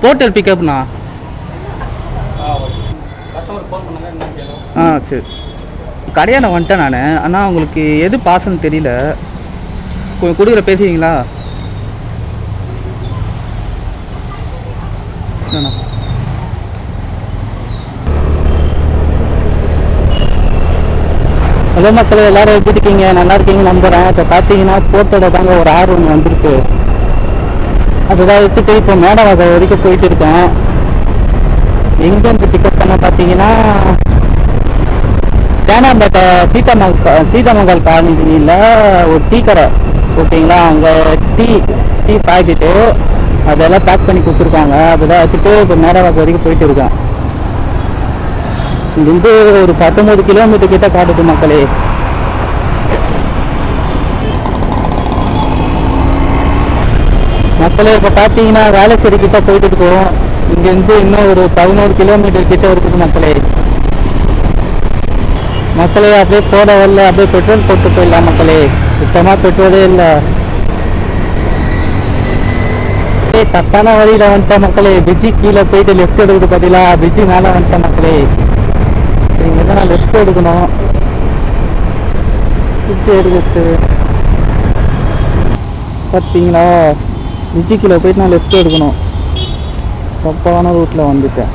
Portal பிக்கப்ண்ணா. சரி. கடையாண்ட வந்துட்டேன் நான். ஆனால் உங்களுக்கு எது பாசன்னு தெரியல, கொஞ்சம் கொடுக்குற பேசுவீங்களா? ஹலோ மக்கள், எல்லோரும் எப்படி இருக்கீங்க? நல்லா இருக்கீங்க நம்புகிறேன். இப்போ பார்த்தீங்கன்னா போட்டோட தாங்க ஒரு ஆர்வம் ஒன்று வந்திருக்கு. அதுதான் எடுத்துட்டு இப்போ மேடவாக வரைக்கும் போயிட்டு இருக்கேன். எங்கேருந்து பிக்கப் பண்ண பார்த்தீங்கன்னா தேனாம்பேட்டை சீதாமங்கல் காலனியில் ஒரு டீ கடை, ஓகேங்களா? அங்கே டீ பாக்கெட்டு அதெல்லாம் பேக் பண்ணி கொடுத்துருக்காங்க. அதெல்லாம் வச்சுட்டு இப்போ மேடவாக வரைக்கும் போயிட்டு இருக்கேன். இங்கிருந்து ஒரு 19 கிலோமீட்டர் கிட்ட காட்டுது மக்களே. இப்போ பார்த்தீங்கன்னா வேளச்சேரி கிட்ட போயிட்டு இருக்கோம். இங்கேருந்து இன்னும் ஒரு 11 கிலோமீட்டர் கிட்ட இருக்குது மக்களே. அப்படியே போட வரல, அப்படியே பெட்ரோல் போட்டு போயிடலாம் மக்களே. சுத்தமாக பெட்ரோலே இல்லை. தப்பான வழியில் வந்துட்டேன் மக்களே. பிரிட்ஜி கீழே போயிட்டு லெஃப்ட் எடுக்குது பார்த்தீங்களா, பிரிட்ஜி மேலே வந்துட்டேன் மக்களே. இங்கே தான் நான் லெஃப்ட் எடுக்கணும். லெஃப்ட் எடுக்கிறது பார்த்தீங்களா, பிரிட்ஜி கீழே போயிட்டு நான் லெஃப்ட் எடுக்கணும். தப்பான ரூட்டில் வந்துட்டேன்.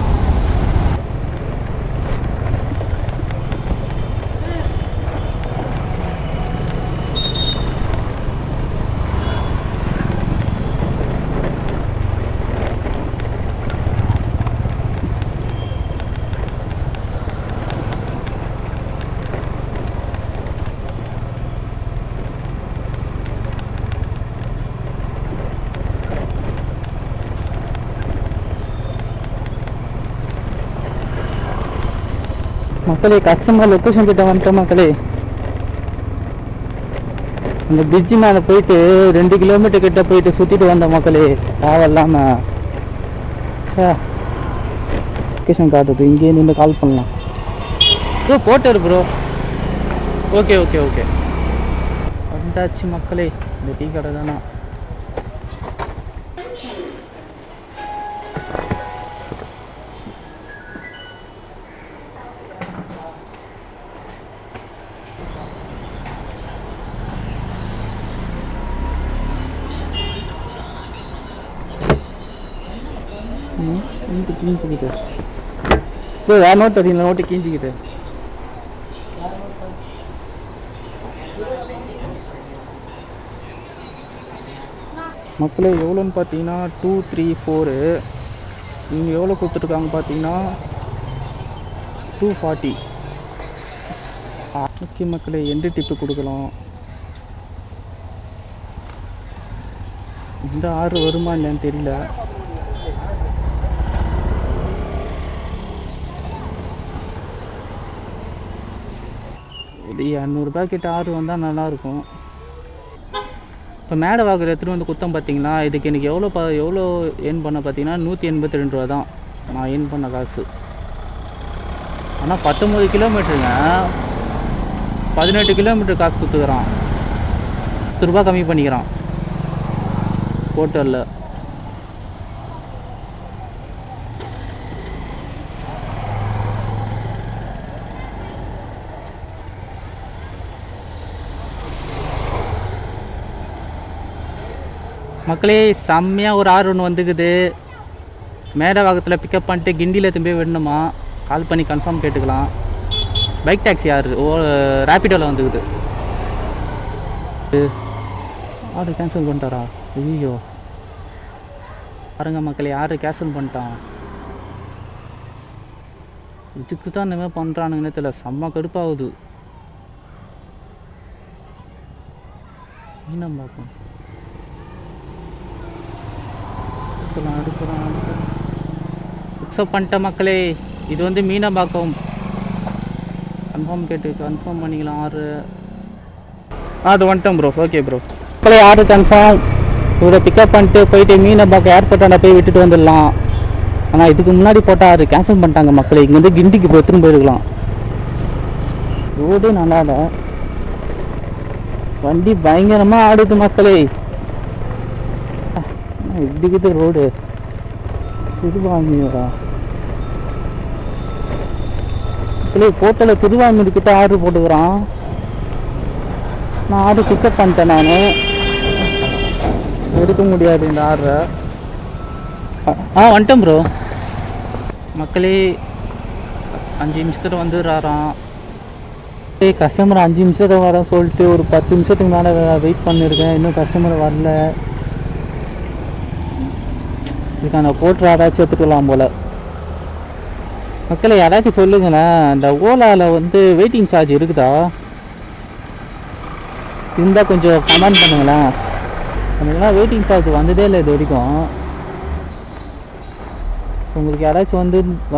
மக்களே, கஸ்டமர் லொக்கேஷன் கிட்ட வந்துட்டோம் மக்களே. அந்த பிரிட்ஜி மேலே போயிட்டு 2 கிலோமீட்டர் கிட்ட போயிட்டு சுற்றிட்டு வந்த மக்களே. தேவையில்லாம லொக்கேஷன் காட்டுது. இங்கேயே நின்று கால் பண்ணலாம். போட்டாரு ப்ரோ. ஓகே வந்தாச்சு மக்களே. இந்த டீ கடை தானா? கீஞ்சிக்கிட்டு வேறு நோட்டு அதில் நோட்டு கீஞ்சிக்கிட்டு மக்களே. எவ்வளோன்னு பார்த்தீங்கன்னா 234. இவங்க எவ்வளோ கொடுத்துட்ருக்காங்க பார்த்தீங்கன்னா 240. ஓகே மக்களே, எந்த டிப்பு கொடுக்கலாம்? இந்த ஆர்டர் வருமா இல்லைன்னு தெரியல. ஒரு 200 கிட்ட ஆர்டர் வந்தால் நல்லாயிருக்கும். இப்போ மேடை வாக்குற எடுத்துகிட்டு வந்து குத்தம் பார்த்தீங்களா. இதுக்கு எனக்கு எவ்வளோ ஏர்ன் பண்ண பார்த்தீங்கன்னா 182 ரூபா தான் நான் ஏர்ன் பண்ண காசு. ஆனால் 19 கிலோமீட்டருங்க, 18 கிலோமீட்டர் காசு கொடுத்துக்கிறான். 10 ரூபா கம்மி பண்ணிக்கிறான் ஹோட்டலில். மக்களே, செம்மையாக ஒரு ஆர்டர் ஒன்று வந்துக்குது. மேடவாக்கத்தில் பிக்கப் பண்ணிட்டு கிண்டியில் திரும்பி விடணுமா? கால் பண்ணி கன்ஃபார்ம் கேட்டுக்கலாம். பைக் டாக்ஸி ஆர்டர் ரேப்பிடோவில் வந்துக்குது. ஆர்டர் கேன்சல் பண்ணிட்டாரா? ஐயோ பாருங்க மக்களே, ஆர்டர் கேன்சல் பண்ணிட்டான். இதுக்கு தான் இந்த மாதிரி பண்ணுறானுங்கன்னே தெரியல. செம்ம கடுப்பாகுது. இன்னும் பார்ப்போம். அக்செப்ட் பண்ணிட்டேன் மக்களே. இது வந்து மீனம்பாக்கம். கன்ஃபார்ம் கேட்டு கன்ஃபார்ம் பண்ணிக்கலாம். அது வந்துட்டேன் ப்ரோ. Okay bro. மக்களே, ஆர்டர் கன்ஃபார்ம். இவரை பிக்கப் பண்ணிட்டு போயிட்டு மீனம்பாக்கம் ஏர்போர்ட்டாண்ட போய் விட்டுட்டு வந்துடலாம். ஆனால் இதுக்கு முன்னாடி போட்டால் ஆர்டர் கேன்சல் பண்ணிட்டாங்க மக்களே. இங்கே வந்து கிண்டிக்கு போய் போயிருக்கலாம். ரோடு நல்லா இல்லை, வண்டி பயங்கரமாக ஆடுது மக்களே. இப்படிக்குது ரோடு. திருவாமியூரா? இல்லை போட்டல திருவாமியூர் கிட்ட ஆர்டர் போட்டுக்கிறான். நான் ஆர்டர் பிக்கப் பண்ணிட்டேன். நான் எடுக்க முடியாது இந்த ஆர்டரை. வந்துட்டேன் ப்ரோ. மக்களே 5 நிமிஷத்தில் வந்துடுறாராம். கஸ்டமர் 5 நிமிஷத்தில் வர சொல்லிட்டு ஒரு 10 நிமிஷத்துக்கு மேலே வெயிட் பண்ணியிருக்கேன். இன்னும் கஸ்டமர் வரல. இதுக்கான போட்டு யாராச்சும் எடுத்துக்கலாம் போல். மக்களை யாராச்சும் சொல்லுங்களேன், இந்த ஓலாவில் வந்து வெயிட்டிங் சார்ஜ் இருக்குதா? இருந்தால் கொஞ்சம் கமெண்ட் பண்ணுங்களேன். நம்மளாம் வெயிட்டிங் சார்ஜ் வந்ததே இல்லை இது வரைக்கும். உங்களுக்கு யாராச்சும்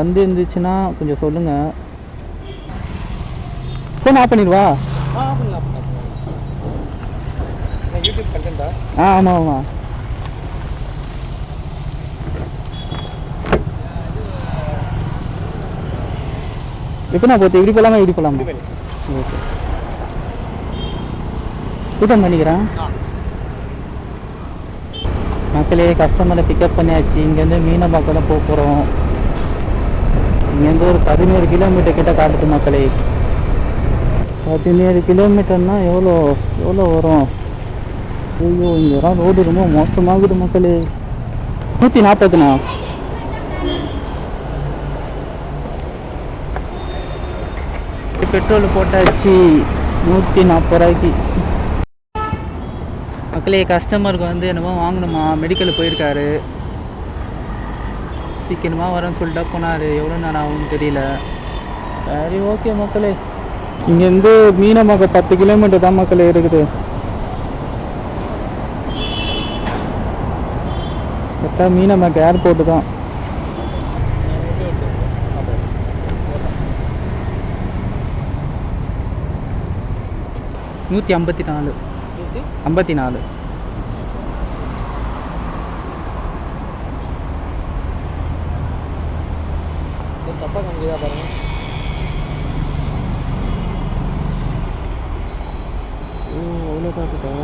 வந்து இருந்துச்சுன்னா கொஞ்சம் சொல்லுங்கள். ஃபோன் ஆஃப் பண்ணிடுவா? ஆமாம் ஆமாம். எப்படின்னா போட்டு இப்படி போகலாமா இப்படி போகலாமா? ஓகே, கூட்டம் பண்ணிக்கிறேன். மக்களே கஸ்டமரை பிக்கப் பண்ணியாச்சு. இங்கேருந்து மீனம்பாக்கம் தான் போக போகிறோம். இங்கேருந்து ஒரு 17 கிலோமீட்டர் கிட்ட காட்டுது மக்களே. 17 கிலோமீட்டர்னா எவ்வளோ வரும்? ஐயோ, இங்கெல்லாம் ரோடு ரொம்ப மோசமாகுது மக்களே. 140ண்ணா. பெட்ரோல் போட்டாச்சு 140 ரூபாய்க்கு. மக்களே கஸ்டமருக்கு வந்து என்னமோ வாங்கணுமா, மெடிக்கல் போயிருக்காரு. சீக்கிரமாக வரேன்னு சொல்லிட்டா போனார். எவ்வளோ நேரம் ஆகும்னு தெரியல. சரி ஓகே மக்களே. இங்கேருந்து மீனம்பாக்கம் 10 கிலோமீட்டர் தான் மக்களே இருக்குது. கரெக்டாக மீனம்பாக்கம் ஏர்போர்ட்டு தான். நூற்றி 54. தப்பா காமிக்குதா பாருங்க. ஓ அவ்வளோ காட்டுதா?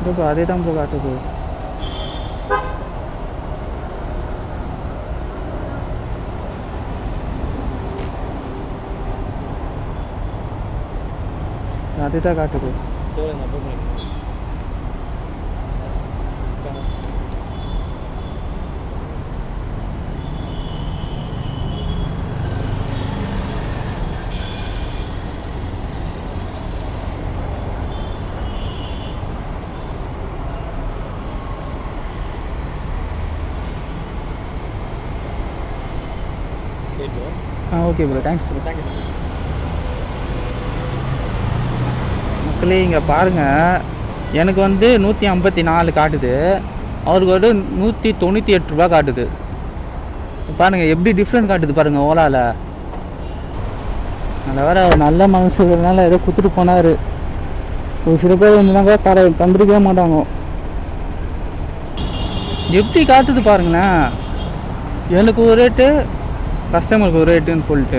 ப்ரோ அதே தான் ப்ரோ காட்டுது. அதே தான் காட்டுது. Okay bro, thanks bro. Thank you so much. மக்களே இங்கே பாருங்கள், எனக்கு வந்து 154 காட்டுது, அவருக்கு வந்து 198 ரூபா காட்டுது. பாருங்கள் எப்படி டிஃப்ரெண்ட் காட்டுது பாருங்கள் ஓலாவில். அதில் வேறு நல்ல மனசுனால ஏதோ கொடுத்துட்டு போனார். ஒரு சில பேர் வந்துனாக்கா தந்துருக்கவே மாட்டாங்க. எப்படி காட்டுது பாருங்களேன். எனக்கு ஒரு ரேட்டு, கஸ்டமருக்கு ஒரு ரேட்டுன்னு சொல்லிட்டு.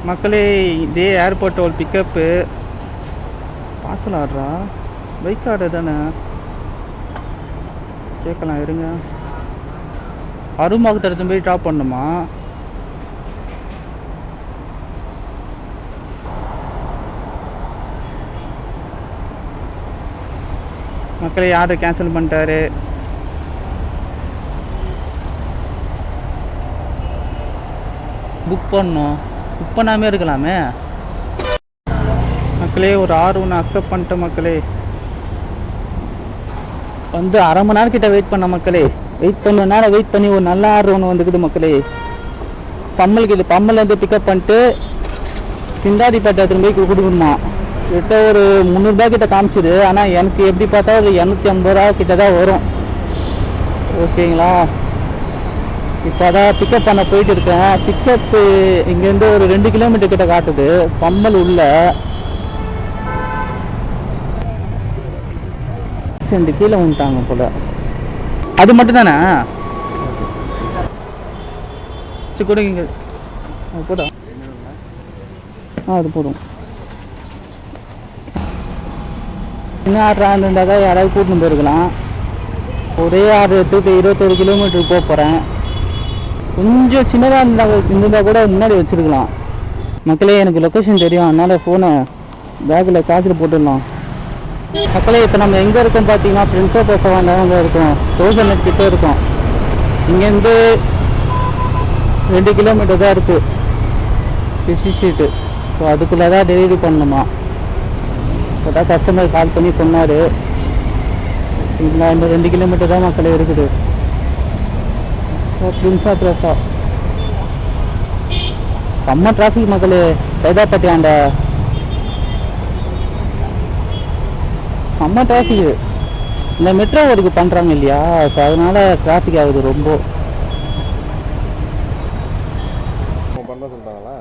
மக்களே இதே ஏர்போர்ட் ஒரு பிக்கப்பு. பார்சல் ஆர்டரா? பைக் ஆர்டர் தானே, கேட்கலாம் இருங்க. அரும்பாக்கத்தை எடுத்து போய் ட்ராப் பண்ணணுமா? மக்களே ஆர்டர் கேன்சல் பண்ணிட்டாரு. புக் பண்ணணும், புக் பண்ணாமே இருக்கலாமே. மக்களே ஒரு ஆர்டர் ஒன்று அக்செப்ட் பண்ணிட்டேன் மக்களே. வந்து அரை மணி நேரம் கிட்ட வெயிட் பண்ண மக்களே. வெயிட் பண்ண நேரம் வெயிட் பண்ணி ஒரு நல்ல ஆர்டர் ஒன்று வந்துக்குது மக்களே. பம்மலுக்கு இது பம்மலேருந்து பிக்கப் பண்ணிட்டு சிந்தாதிப்பேட்டை எடுத்துன்னு போய் கொடுக்கணுமா. கிட்ட ஒரு 300 ரூபாய் கிட்ட காமிச்சிது. ஆனால் எனக்கு எப்படி பார்த்தா ஒரு 250 ரூபா கிட்ட தான் வரும். ஓகேங்களா? இப்போ அதான் பிக்கப் பண்ண போயிட்டு இருக்கேன். பிக்கப்பு இங்கேருந்து ஒரு 2 கிலோமீட்டர் கிட்ட காட்டுது. பம்மல் உள்ள 2 கீழே வந்துட்டாங்க போல. அது மட்டும் தானே? சரி கொடுங்க. போதா? அது போதும். சின்ன ஆர்டராக இருந்திருந்தாக்கா யாராவது கூட்டின்னு போயிருக்கலாம். ஒரே ஆர்டர் எடுத்துட்டு 21 கிலோமீட்டருக்கு போக போகிறேன். கொஞ்சம் சின்னதாக இருந்தால் கூட முன்னாடி வச்சுருக்கலாம். மக்களே எனக்கு லொக்கேஷன் தெரியும், அதனால் ஃபோனை பேக்கில் சார்ஜர் போட்டுடலாம். மக்களே இப்போ நம்ம எங்கே இருக்கோம் பார்த்தீங்கன்னா பிரின்ஸோ பேசவாங்க அங்கே இருக்கும். 1000 கிட்டே இருக்கும். இங்கேருந்து 2 கிலோமீட்டர் தான் இருக்குது ஃபிஷ் ஸ்ட்ரீட்டு. ஸோ அதுக்குள்ளே தான் டெலிவரி பண்ணணுமா. இப்போ தான் கஸ்டமர் கால் பண்ணி சொன்னார். இல்லை இந்த 2 கிலோமீட்டர் தான் மக்களே இருக்குது. பிரின்ஸா ப்ளஸா செம்ம டிராஃபிக் மக்களே. சைதாப்பட்டி ஆண்ட செம்ம டிராஃபிக்கு. இந்த மெட்ரோ ஒர்க்கு பண்ணுறாங்க இல்லையா, ஸோ அதனால டிராஃபிக் ஆகுது ரொம்ப.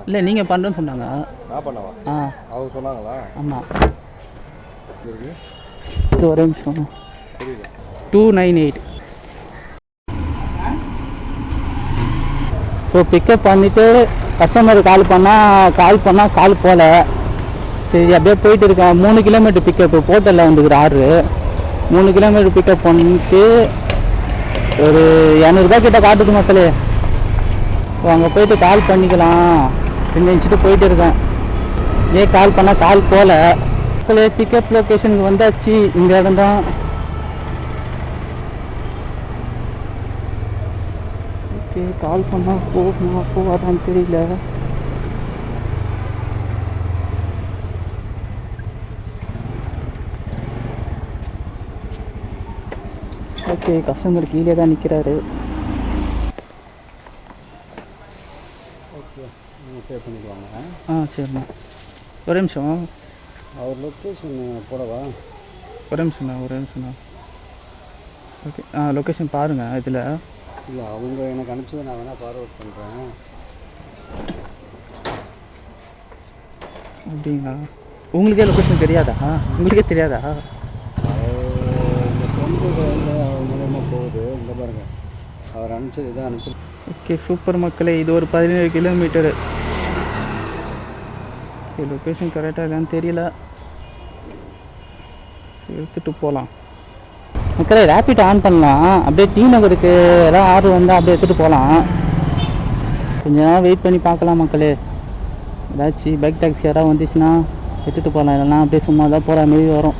இல்லை நீங்கள் பண்ணுறேன்னு சொன்னாங்க. அவங்க சொன்னாங்களா? ஆமாம். இது ஒரே நிமிஷம். 298. ஸோ பிக்கப் பண்ணிவிட்டு கஸ்டமர் கால் பண்ணால் போகல. சரி அப்படியே போயிட்டு இருக்கேன். 3 கிலோமீட்டர் பிக்கப்பு போட்டலில் வந்துக்கிற ஆர்டரு. 3 கிலோமீட்டர் பிக்கப் பண்ணிட்டு ஒரு 200 ரூபா கிட்ட காட்டுது மக்களே. ஸோ அங்கே போயிட்டு கால் பண்ணிக்கலாம் நினச்சிட்டு போயிட்டு இருக்கேன். ஏன் கால் பண்ணால் கால் போகல மக்களே. பிக்கப் லொக்கேஷனுக்கு வந்தாச்சு. இந்த இடம் தான். ஓகே கால் பண்ணால் போகாதான்னு தெரியல. ஓகே கஸ்டமர் கீழே தான் நிற்கிறாரு. ஓகே பே பண்ணிக்குவாங்க. சரிண்ணா ஒரே நிமிஷம். அவர் லொக்கேஷன் போடவா? ஒரே நிமிஷம்ண்ணா. ஓகே லொக்கேஷன் பாருங்கள் இதில். இல்லை அவங்க எனக்கு அனுப்பிச்சதை நான் வேணால் ஃபார்வர்ட் பண்ணுறேன். அப்படிங்களா? உங்களுக்கே லொக்கேஷன் தெரியாதா? உங்களுக்கே தெரியாதா? இந்த சொந்த மூலமாக போகுது. இந்த பாருங்கள் அவர் அனுப்பிச்சது இதான் அனுப்பிச்சு. ஓகே சூப்பர் மக்களே. இது ஒரு 17 கிலோமீட்டரு. லொக்கேஷன் கரெக்டாக இல்லைன்னு தெரியல. எடுத்துகிட்டு போகலாம் மக்களே. ரேப்பிட் ஆன் பண்ணலாம். அப்படியே டி நகருக்கு ஏதாவது ஆர்டர் வந்தால் அப்படியே எடுத்துகிட்டு போகலாம். கொஞ்ச நேரம் வெயிட் பண்ணி பார்க்கலாம் மக்களே. ஏதாச்சும் பைக் டாக்ஸி யாராவது வந்துச்சுன்னா எடுத்துகிட்டு போகலாம். இல்லைனா அப்படியே சும்மா தான் போகிற மாரி வரும்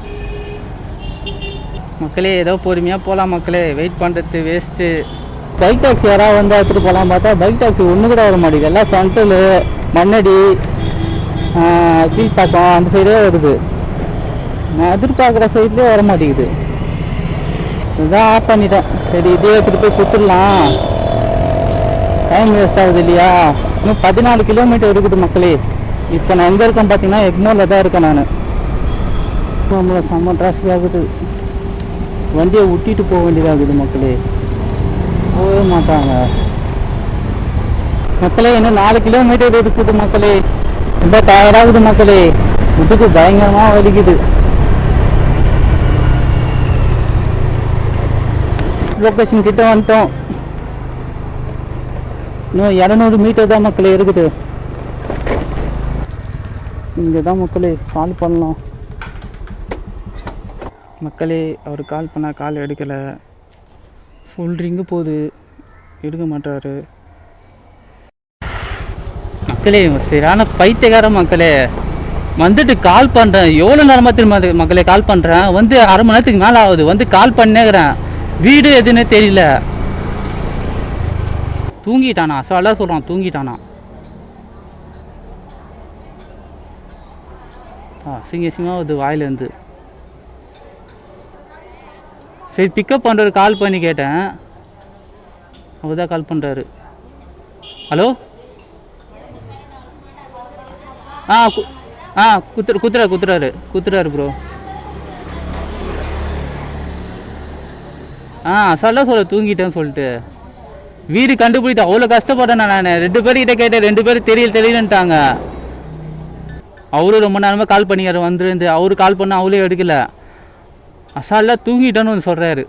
மக்களே. ஏதோ பொறுமையாக போகலாம் மக்களே. வெயிட் பண்ணுறது வேஸ்ட்டு. பைக் டாக்ஸி யாராவது வந்தால் எடுத்துகிட்டு போகலாம் பார்த்தா பைக் டாக்ஸி ஒன்று கூட வர மாட்டேங்குது. எல்லாம் சென்ட்ரல் மண்ணடி கீழ்பாக்கம் அந்த சைடே வருது. நான் எதிர்பார்க்குற சைட்லேயே வர மாட்டேங்குது. இதுதான் ஆஃப் பண்ணிட்டேன். சரி இதே எடுத்துகிட்டு போய் கொடுத்துடலாம். டைம் வேஸ்ட் ஆகுது இல்லையா. இன்னும் 14 கிலோமீட்டர் இருக்குது மக்களே. இப்போ நான் எங்கே இருக்கேன் பார்த்தீங்கன்னா எக்மோரில் தான் இருக்கேன் நான். நம்மளை செம்ம டிராஃபிக் ஆகுது. வண்டியை விட்டிட்டு போக வேண்டியதாகுது மக்களே. போகவே மாட்டாங்க மக்களே. இன்னும் 4 கிலோமீட்டர் இருக்குது மக்களே. ரொம்ப டயர்டாகுது மக்களே. முதுகு பயங்கரமாக வலிக்குது. லொக்கேஷன் கிட்ட வந்துட்டோம். இன்னும் 200 மீட்டர் தான் மக்களே இருக்குது. இங்கே தான் மக்களே கால் பண்ணலாம். மக்களே அவர் கால் பண்ணால் கால் எடுக்கலை. ஃபுல் ரிங்கு போகுது, எடுக்க மாட்டார் மக்களே. சரியான பைத்தியக்கார மக்களே. வந்துட்டு கால் பண்ணுறேன். எவ்வளோ நேரமாக திரும்ப மக்களே கால் பண்ணுறேன். வந்து அரை மணி நேரத்துக்கு மேலே ஆகுது. வந்து கால் பண்ணேங்கிறேன். வீடு எதுன்னு தெரியல. தூங்கிட்டானா? அசால்ட்டாக சொல்கிறான் தூங்கிட்டானா. சிங்கமாக வருது வாயிலேருந்து. சரி பிக்கப் பண்ணுறாரு. கால் பண்ணி கேட்டேன். அவர் தான் கால் பண்ணுறாரு. ஹலோ குத்துறாரு ப்ரோ. அசால்ட்டாக சொல்ல தூங்கிட்டேன்னு சொல்லிட்டு. வீடு கண்டுபிடித்தேன். அவ்வளோ கஷ்டப்பட்டேன் நான். 2 பேர்கிட்ட கேட்டேன். 2 பேர் தெரியலன்ட்டாங்க. அவரும் ரொம்ப நேரமாக கால் பண்ணிக்காரு வந்துருந்து. அவரு கால் பண்ண அவளே எடுக்கல. அசால்ட்டாக தூங்கிட்டேன்னு வந்து சொல்கிறாரு.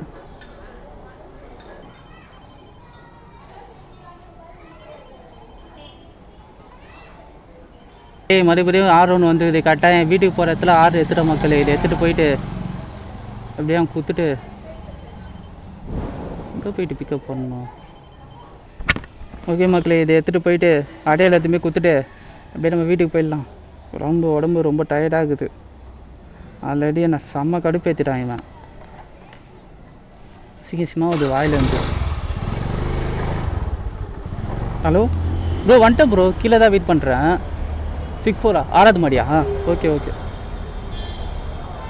மறுபடியும் ஆர்டர் ஒன்று வந்து இது கரெக்டாக என் வீட்டுக்கு போகிற இடத்துல ஆர்டர் எடுத்துகிட்ட மக்களே. இதை எடுத்துகிட்டு போயிட்டு அப்படியே அவங்க கொடுத்துட்டு எங்கே போயிட்டு பிக்கப் பண்ணணும். ஓகே மக்களே, இதை எடுத்துகிட்டு போயிட்டு அடையாள எல்லாத்தையுமே கொடுத்துட்டு அப்படியே நம்ம வீட்டுக்கு போயிடலாம். உடம்பு ரொம்ப டயர்டாகுது. ஆல்ரெடி என்னை செம்ம கடுப்பேற்றிட்டான் இவன். சீக்கிரமாக அது வாயிலேருந்து. ஹலோ ப்ரோ, வந்துட்டேன் ப்ரோ, கீழே தான் வெயிட் பண்ணுறேன். 64 6வது மாடியா? ஓகே ஓகே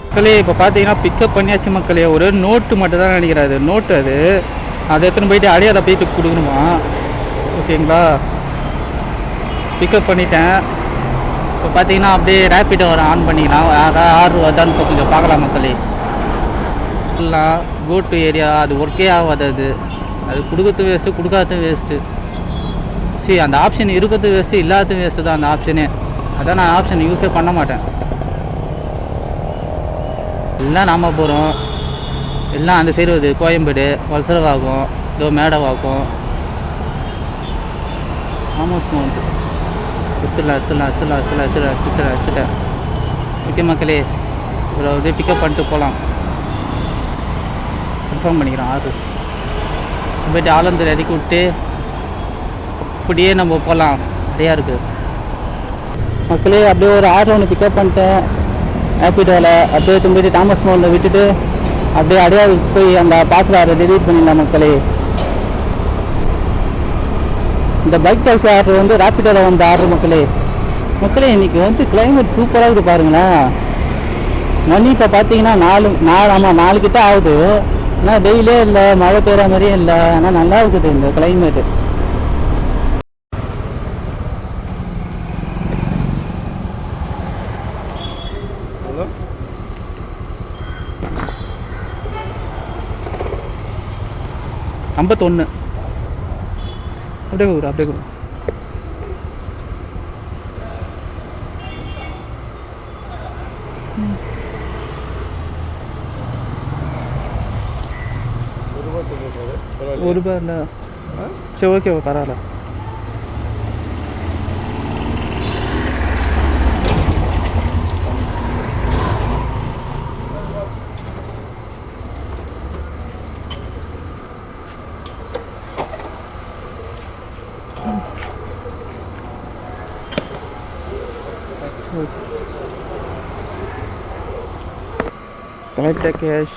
மக்களே. இப்போ பார்த்தீங்கன்னா பிக்கப் பண்ணியாச்சு மக்களே. ஒரு நோட்டு மட்டும் தான் நினைக்கிறாரு, நோட்டு அதை எடுத்துன்னு போயிட்டு அடையாத போயிட்டு கொடுக்கணுமா? ஓகேங்களா, பிக்கப் பண்ணிட்டேன். இப்போ பார்த்தீங்கன்னா அப்படியே ரேப்பிடோ வர ஆன் பண்ணிக்கலாம். ஆர்டர் வருதான்னு இப்போ கொஞ்சம் பார்க்கலாம் மக்களே. ஃபுல்லாக கோ டு ஏரியா அது ஒர்க்கே ஆகாது. அது கொடுக்கறது வேஸ்ட்டு, கொடுக்காதது வேஸ்ட்டு. சரி, அந்த ஆப்ஷன் இருக்கிறது வேஸ்ட்டு, இல்லாதது வேஸ்ட்டு தான் அந்த ஆப்ஷனே. அதான் நான் ஆப்ஷன் யூஸே பண்ண மாட்டேன். எல்லாம் நாம் போகிறோம், எல்லாம் அந்த சைடு வருது. கோயம்பேடு, வல்சரவாகும், இதோ மேடவாக்கும், ஆமாம் மவுண்ட் எடுத்துடலாம். ஓகே மக்களே, ஒரு இதே பிக்கப் பண்ணிட்டு போகலாம். கன்ஃபார்ம் பண்ணிக்கிறேன். போய்ட்டு ஆலந்தூர் இறக்கி விட்டு அப்படியே நம்ம போகலாம். நிறையா இருக்குது மக்களே. அப்படியே ஒரு ஆர்டர் ஒன்று பிக்கப் பண்ணிட்டேன் ரேப்பிடோவில். அப்படியே போயிட்டு தாமஸ் மவுண்டில் விட்டுட்டு அப்படியே அடையாளத்துக்கு போய் அந்த பார்சல் ஆர்டர் டெலிவரி பண்ணிடலாம் மக்களே. இந்த பைக் டாக்ஸி ஆர்டர் ரேப்பிடோவில் வந்த ஆர்டர் மக்களே. இன்றைக்கி கிளைமேட் சூப்பராக இருக்குது பாருங்களேன். மணி இப்போ பார்த்தீங்கன்னா 4 கிட்ட ஆகுது. ஆனால் வெயிலே இல்லை, மழை பெய்கிற மாதிரியும் இல்லை. ஆனால் நல்லா இருக்குது இந்த கிளைமேட்டு. ஐம்பத்தொன்று அப்படியே கூட ₹1 இல்லை. சரி ஓகே பரவாயில்ல. கலெக்ட் கேஷ்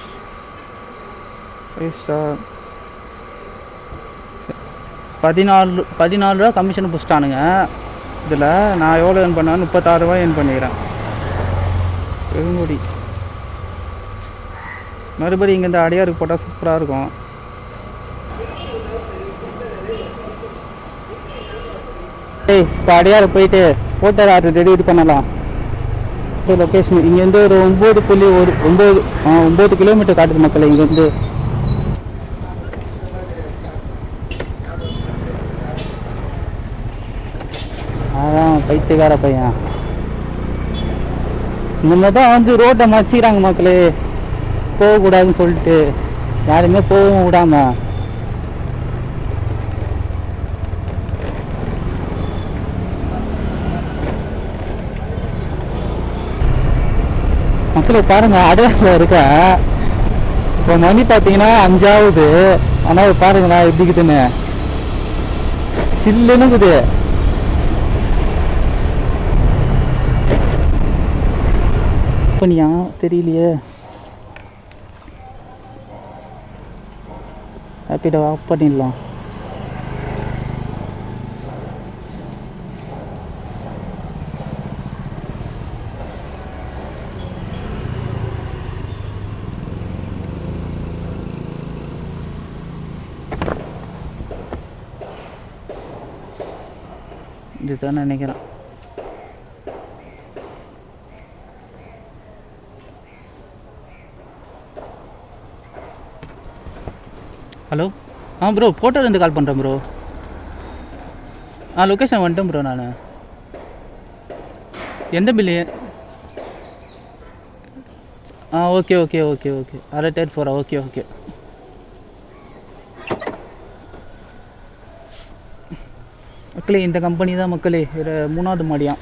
பைசா 14 ரூபா கமிஷன் பிடிச்சிட்டானுங்க. இதில் நான் எவ்வளோ ஏர்ன் பண்ணேன்? 36 ரூபா ஏர்ன் பண்ணிக்கிறேன். பெருங்குடி மறுபடியும் இங்கேருந்து அடையாருக்கு போட்டால் சூப்பராக இருக்கும். இப்போ அடையாறு போயிட்டு போட்டோ ஆர்டர் டெலிவரி பண்ணலாம். லொக்கேஷன் இங்கேருந்து ஒரு 9 கிலோமீட்டர் காட்டுது மக்கள். இங்கேருந்து அதான் பைத்தியக்கார பையன். இந்த மாதிரி தான் ரோட்டை மறைச்சிக்கிறாங்க மக்களே. போகக்கூடாதுன்னு சொல்லிட்டு யாருமே போகவும் விடாம. மக்களே பாருங்க, அடையாளம் இருக்க. இப்போ மணி பார்த்தீங்கன்னா 5 ஆகுது. ஆனால் பாருங்களா எப்படிக்குதுன்னு சில்லுன்னு இருக்குது. பண்ணியா தெரியலையே. ரேப்பிடோ ஆஃப் பண்ணிடலாம். இதுதான் நினைக்கிறேன். ஹலோ ப்ரோ, போட்டோலேருந்து கால் பண்ணுறேன் ப்ரோ. லொக்கேஷன் வந்துட்டேன் ப்ரோ. நான் எந்த bill? Okay okay okay okay 684. Okay okay மக்களே, இந்த கம்பெனி தான் மக்களே. 3வது மாடியாம்.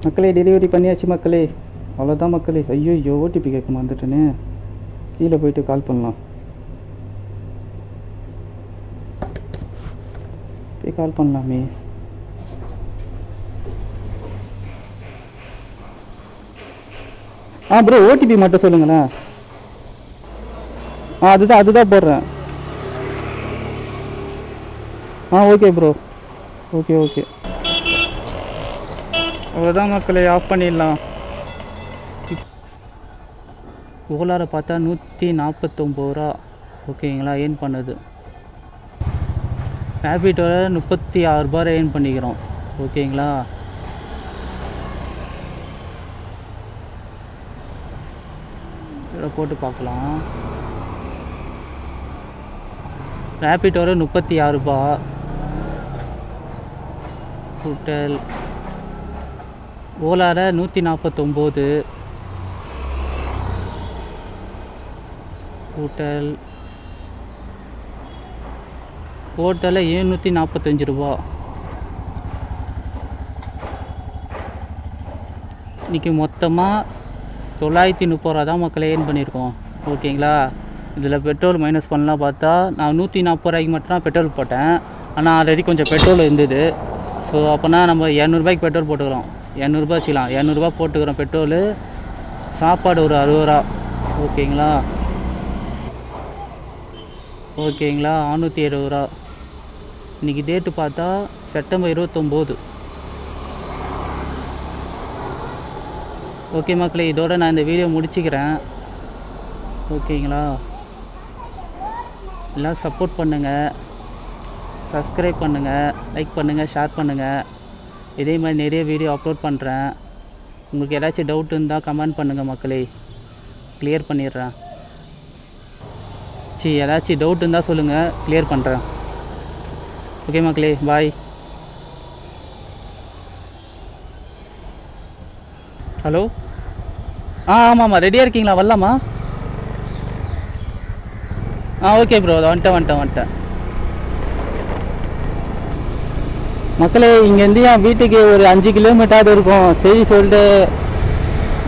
மக்களே டெலிவரி பண்ணியாச்சு மக்களே. அவ்வளோதான் மக்களே. ஐயோ ஓடிபி கேட்க வந்துட்டேனே. கீழே போயிட்டு கால் பண்ணலாம். போய் கால் பண்ணலாமே. ப்ரோ ஓடிபி மட்டும் சொல்லுங்களேன். அதுதான் போடுறேன். Okay bro. ஓகே அவ்வளோதான் மக்களே, ஆஃப் பண்ணிடலாம். ஓலாரை பார்த்தா 149 ரூபா. ஓகேங்களா, ஏர்ன் பண்ணது. ரேபிட்டோட 36 ரூபா ஏர்ன் பண்ணிக்கிறோம். ஓகேங்களா, இதில் போட்டு பார்க்கலாம். ரேபிட்டோட 36 ரூபா டோட்டல். ஓலார 149 டோட்டல். டோட்டலில் 745 ரூபா. இன்றைக்கி மொத்தமாக 930 ரூபா தான் மக்களை ஏர்ன் பண்ணியிருக்கோம். ஓகேங்களா, இதில் பெட்ரோல் மைனஸ் பண்ணலாம் பார்த்தா நான் 140 ரூபாய்க்கு மட்டும் தான் பெட்ரோல் போட்டேன். ஆனால் ஆல்ரெடி கொஞ்சம் பெட்ரோல் இருந்தது. ஸோ அப்போனா நம்ம 200 ரூபாய்க்கு பெட்ரோல் போட்டுக்கிறோம். 200 ரூபா வச்சுக்கலாம். 200 ரூபா போட்டுக்கிறோம் பெட்ரோலு. சாப்பாடு ஒரு 60 ரூபா. ஓகேங்களா 670 ரூபா. இன்றைக்கி டேட்டு பார்த்தா செப்டம்பர் 29. ஓகே மக்களே, இதோட நான் இந்த வீடியோ முடிச்சுக்கிறேன். ஓகேங்களா, எல்லாம் சப்போர்ட் பண்ணுங்கள், சப்ஸ்கிரைப் பண்ணுங்கள், லைக் பண்ணுங்கள், ஷேர் பண்ணுங்கள். இதே மாதிரி நிறைய வீடியோ அப்லோட் பண்ணுறேன். உங்களுக்கு ஏதாச்சும் டவுட் இருந்தால் கமெண்ட் பண்ணுங்கள் மக்களே, கிளியர் பண்ணிடுறேன். ஏதாச்சும் டவுட் இருந்தால் சொல்லுங்கள், கிளியர் பண்ணுறேன். ஓகே மக்களே, பாய். ஹலோ, ஆமாம்மா ரெடியாக இருக்கீங்களா? வரலாமா? ஓகே ப்ரோ, வந்துட்டேன். மக்களே, இங்கேருந்து என் வீட்டுக்கு ஒரு 5 கிலோமீட்டராவது இருக்கும். சரி சொல்லிட்டு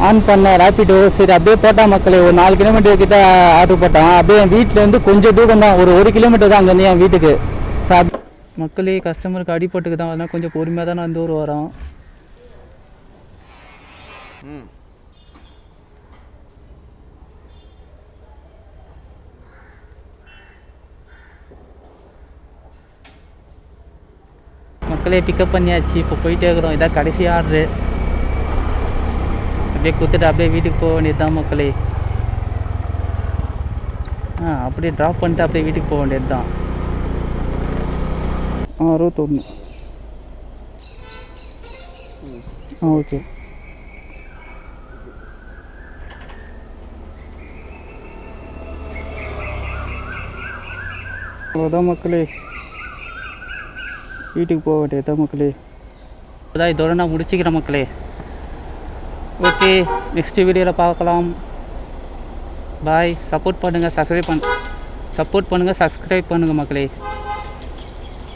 ஆன் பண்ண ரேப்பிடோ. சரி அப்படியே போட்டால் மக்களே, ஒரு 4 கிலோமீட்டர் கிட்ட ஆர்டர் போட்டான். அப்படியே என் வீட்டிலேருந்து கொஞ்சம் தூரம் தான், ஒரு 1 கிலோமீட்டர் தான் அங்கேருந்து என் வீட்டுக்கு. மக்களே, கஸ்டமருக்கு அடிப்பட்டுக்கு தான் வரணும், கொஞ்சம் பொறுமையாக தான் வந்து ஒரு வரோம். மக்களே பிக்கப் பண்ணியாச்சு. இப்போ போயிட்டே இருக்கிறோம். இதான் கடைசி ஆர்டரு. அப்படியே கொடுத்துட்டு அப்படியே வீட்டுக்கு போக வேண்டியது தான் மக்களே. அப்படியே ட்ராப் பண்ணிட்டு அப்படியே வீட்டுக்கு போக வேண்டியது தான். 61. ஓகே. அவ்வளோதான் மக்களே, வீட்டுக்கு போக வேண்டியது தான் மக்களே. அதான் இதோட நான் முடிச்சுக்கிறேன் மக்களே. ஓகே, நெக்ஸ்ட் வீடியோவில் பார்க்கலாம். பாய். சப்போர்ட் பண்ணுங்கள், சப்ஸ்கிரைப் பண்ணுங்கள் மக்களே.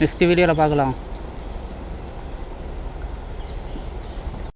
நெக்ஸ்ட் வீடியோவில் பார்க்கலாம்.